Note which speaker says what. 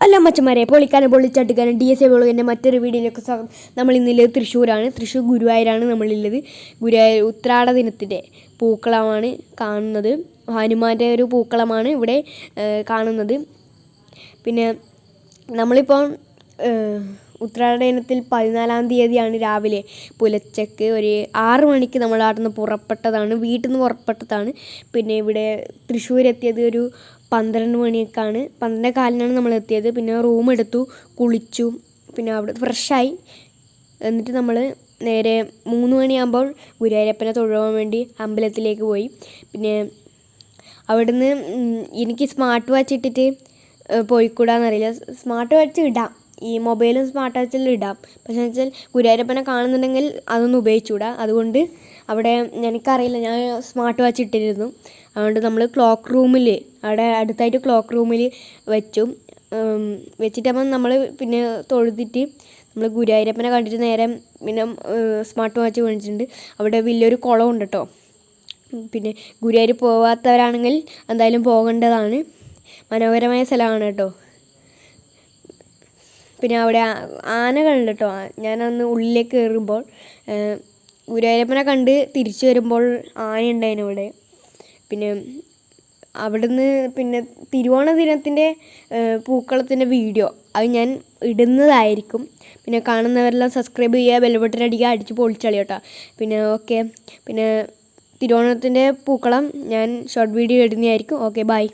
Speaker 1: അല്ല മച്ചന്മാരെ പൊളിക്കാനും പൊളിച്ചടുക്കാനും DSA വ്ളോഗിൻ്റെ മറ്റൊരു വീഡിയോയിലേക്ക് സ്വാഗതം. നമ്മൾ ഇന്നുള്ളത് തൃശ്ശൂരാണ്. തൃശ്ശൂർ ഗുരുവായൂരാണ് നമ്മളുള്ളത്. ഗുരുവായൂർ ഉത്രാട ദിനത്തിൻ്റെ പൂക്കളമാണ് കാണുന്നത്. ഹനുമാൻ്റെ ഒരു പൂക്കളമാണ് ഇവിടെ കാണുന്നത്. പിന്നെ നമ്മളിപ്പോൾ ഉത്രാട ദിനത്തിൽ 14-ാം തീയതിയാണ് രാവിലെ പുലച്ചക്ക് ഒരു 6 മണിക്ക് നമ്മൾ അവിടെ നിന്ന് പുറപ്പെട്ടതാണ്, വീട്ടിൽ നിന്ന് പുറപ്പെട്ടതാണ്. പിന്നെ ഇവിടെ തൃശ്ശൂർ എത്തിയത് ഒരു 12 മണിയൊക്കെയാണ്, 12:15 നമ്മൾ എത്തിയത്. പിന്നെ റൂം എടുത്തു, കുളിച്ചു, പിന്നെ അവിടെ ഫ്രഷായി. എന്നിട്ട് നമ്മൾ നേരെ 3 മണിയാകുമ്പോൾ ഗുരുവായൂരപ്പനെ തൊഴുവാൻ വേണ്ടി അമ്പലത്തിലേക്ക് പോയി. പിന്നെ അവിടുന്ന് എനിക്ക് സ്മാർട്ട് വാച്ച് ഇട്ടിട്ട് പോയിക്കൂടാന്നറിയില്ല. സ്മാർട്ട് വാച്ച് ഇടാം, ഈ മൊബൈലും സ്മാർട്ട് വാച്ചിലും ഇടാം. പക്ഷേ വെച്ചാൽ ഗുരുവായൂരപ്പനെ കാണുന്നുണ്ടെങ്കിൽ അതൊന്നും ഉപയോഗിച്ചുകൂടാ. അതുകൊണ്ട് അവിടെ എനിക്കറിയില്ല, ഞാൻ സ്മാർട്ട് വാച്ച് ഇട്ടിരുന്നു. അതുകൊണ്ട് നമ്മൾ ക്ലോക്ക് റൂമിൽ, അവിടെ അടുത്തായിട്ട് ക്ലോക്ക് റൂമിൽ വെച്ചിട്ടാകുമ്പോൾ നമ്മൾ പിന്നെ തൊഴുതിട്ട് നമ്മൾ ഗുരുവായൂരപ്പനെ കണ്ടിട്ട് നേരെ പിന്നെ സ്മാർട്ട് വാച്ച് മേടിച്ചിട്ടുണ്ട്. അവിടെ വലിയൊരു കുളമുണ്ട് കേട്ടോ. പിന്നെ ഗുരുവായൂർ പോകാത്തവരാണെങ്കിൽ എന്തായാലും പോകേണ്ടതാണ്, മനോഹരമായ സ്ഥലമാണ് കേട്ടോ. പിന്നെ അവിടെ ആനകളുണ്ട് കേട്ടോ. ഞാനന്ന് ഉള്ളിലേക്ക് കയറുമ്പോൾ ഗുരുവായൂരപ്പനെ കണ്ട് തിരിച്ചു വരുമ്പോൾ ആനയുണ്ടായിരുന്നു അവിടെ. പിന്നെ അവിടുന്ന് പിന്നെ തിരുവോണ ദിനത്തിൻ്റെ പൂക്കളത്തിൻ്റെ വീഡിയോ അത് ഞാൻ ഇടുന്നതായിരിക്കും. പിന്നെ കാണുന്നവരെല്ലാം സബ്സ്ക്രൈബ് ചെയ്യുക, ബെൽ ബട്ടൺ അടിക്കുക, അടിച്ച് പൊളിച്ചളി കേട്ടോ. പിന്നെ ഓക്കെ, പിന്നെ തിരുവോണത്തിൻ്റെ പൂക്കളം ഞാൻ ഷോർട്ട് വീഡിയോ ഇടുന്നതായിരിക്കും. Okay, by.